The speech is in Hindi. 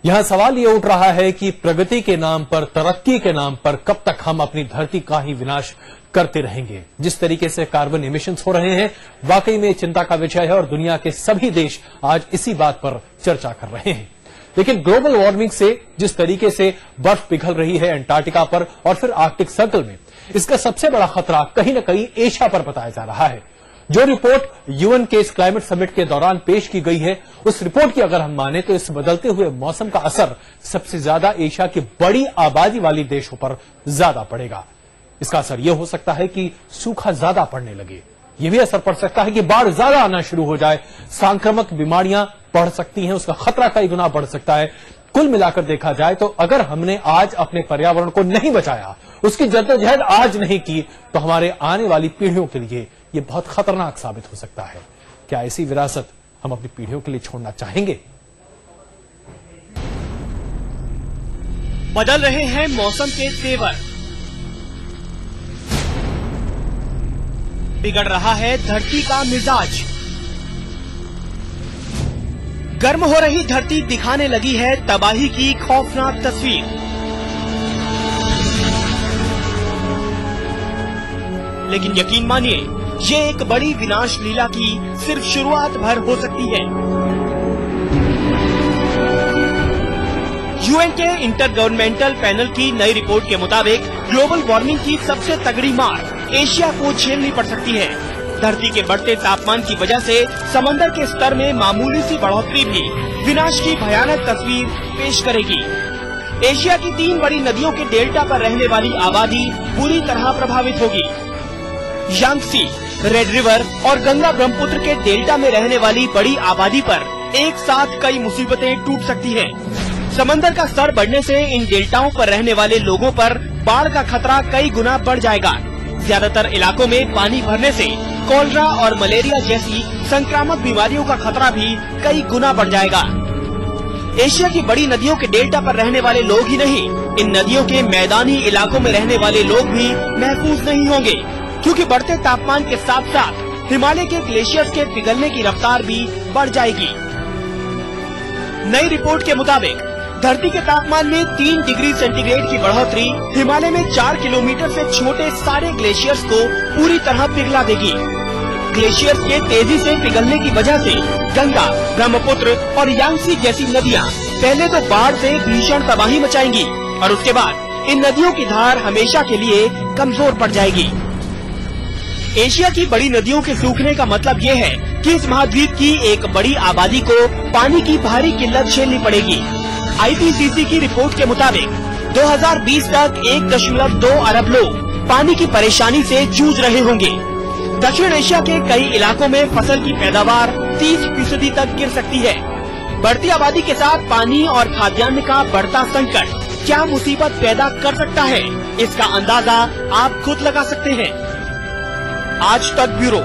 यहां सवाल ये उठ रहा है कि प्रगति के नाम पर, तरक्की के नाम पर कब तक हम अपनी धरती का ही विनाश करते रहेंगे। जिस तरीके से कार्बन एमिशंस हो रहे हैं, वाकई में चिंता का विषय है और दुनिया के सभी देश आज इसी बात पर चर्चा कर रहे हैं। लेकिन ग्लोबल वार्मिंग से जिस तरीके से बर्फ पिघल रही है अंटार्कटिका पर और फिर आर्कटिक सर्कल में, इसका सबसे बड़ा खतरा कहीं न कहीं एशिया पर बताया जा रहा है। जो रिपोर्ट यूएन के इस क्लाइमेट समिट के दौरान पेश की गई है, उस रिपोर्ट की अगर हम माने तो इस बदलते हुए मौसम का असर सबसे ज्यादा एशिया की बड़ी आबादी वाली देशों पर ज्यादा पड़ेगा। इसका असर यह हो सकता है कि सूखा ज्यादा पड़ने लगे, यह भी असर पड़ सकता है कि बाढ़ ज्यादा आना शुरू हो जाए, सांक्रामक बीमारियां बढ़ सकती हैं, उसका खतरा कई गुना बढ़ सकता है। कुल मिलाकर देखा जाए तो अगर हमने आज अपने पर्यावरण को नहीं बचाया, उसकी जद्दोजहद आज नहीं की, तो हमारे आने वाली पीढ़ियों के लिए यह बहुत खतरनाक साबित हो सकता है। क्या ऐसी विरासत हम अपनी पीढ़ियों के लिए छोड़ना चाहेंगे? बदल रहे हैं मौसम के तेवर, बिगड़ रहा है धरती का मिजाज, गर्म हो रही धरती दिखाने लगी है तबाही की खौफनाक तस्वीर। लेकिन यकीन मानिए, ये एक बड़ी विनाश लीला की सिर्फ शुरुआत भर हो सकती है। यूएन के इंटर गवर्नमेंटल पैनल की नई रिपोर्ट के मुताबिक ग्लोबल वार्मिंग की सबसे तगड़ी मार एशिया को झेलनी पड़ सकती है। धरती के बढ़ते तापमान की वजह से समंदर के स्तर में मामूली सी बढ़ोतरी भी विनाश की भयानक तस्वीर पेश करेगी। एशिया की 3 बड़ी नदियों के डेल्टा पर रहने वाली आबादी पूरी तरह प्रभावित होगी। यांगसी, रेड रिवर और गंगा ब्रह्मपुत्र के डेल्टा में रहने वाली बड़ी आबादी पर एक साथ कई मुसीबतें टूट सकती हैं। समंदर का स्तर बढ़ने से इन डेल्टाओं पर रहने वाले लोगों पर बाढ़ का खतरा कई गुना बढ़ जाएगा। ज्यादातर इलाकों में पानी भरने से कॉलरा और मलेरिया जैसी संक्रामक बीमारियों का खतरा भी कई गुना बढ़ जाएगा। एशिया की बड़ी नदियों के डेल्टा पर रहने वाले लोग ही नहीं, इन नदियों के मैदानी इलाकों में रहने वाले लोग भी महफूज नहीं होंगे, क्योंकि बढ़ते तापमान के साथ साथ हिमालय के ग्लेशियर्स के पिघलने की रफ्तार भी बढ़ जाएगी। नई रिपोर्ट के मुताबिक धरती के तापमान में 3 डिग्री सेंटीग्रेड की बढ़ोतरी हिमालय में 4 किलोमीटर से छोटे सारे ग्लेशियर्स को पूरी तरह पिघला देगी। ग्लेशियर्स के तेजी से पिघलने की वजह से गंगा, ब्रह्मपुत्र और यांगसी जैसी नदियां पहले तो बाढ़ से भीषण तबाही मचाएंगी और उसके बाद इन नदियों की धार हमेशा के लिए कमजोर पड़ जाएगी। एशिया की बड़ी नदियों के सूखने का मतलब ये है कि इस महाद्वीप की एक बड़ी आबादी को पानी की भारी किल्लत झेलनी पड़ेगी। आईपीसीसी की रिपोर्ट के मुताबिक 2020 तक 1.2 अरब लोग पानी की परेशानी से जूझ रहे होंगे। दक्षिण एशिया के कई इलाकों में फसल की पैदावार 30% तक गिर सकती है। बढ़ती आबादी के साथ पानी और खाद्यान्न का बढ़ता संकट क्या मुसीबत पैदा कर सकता है, इसका अंदाजा आप खुद लगा सकते हैं। आज तक ब्यूरो।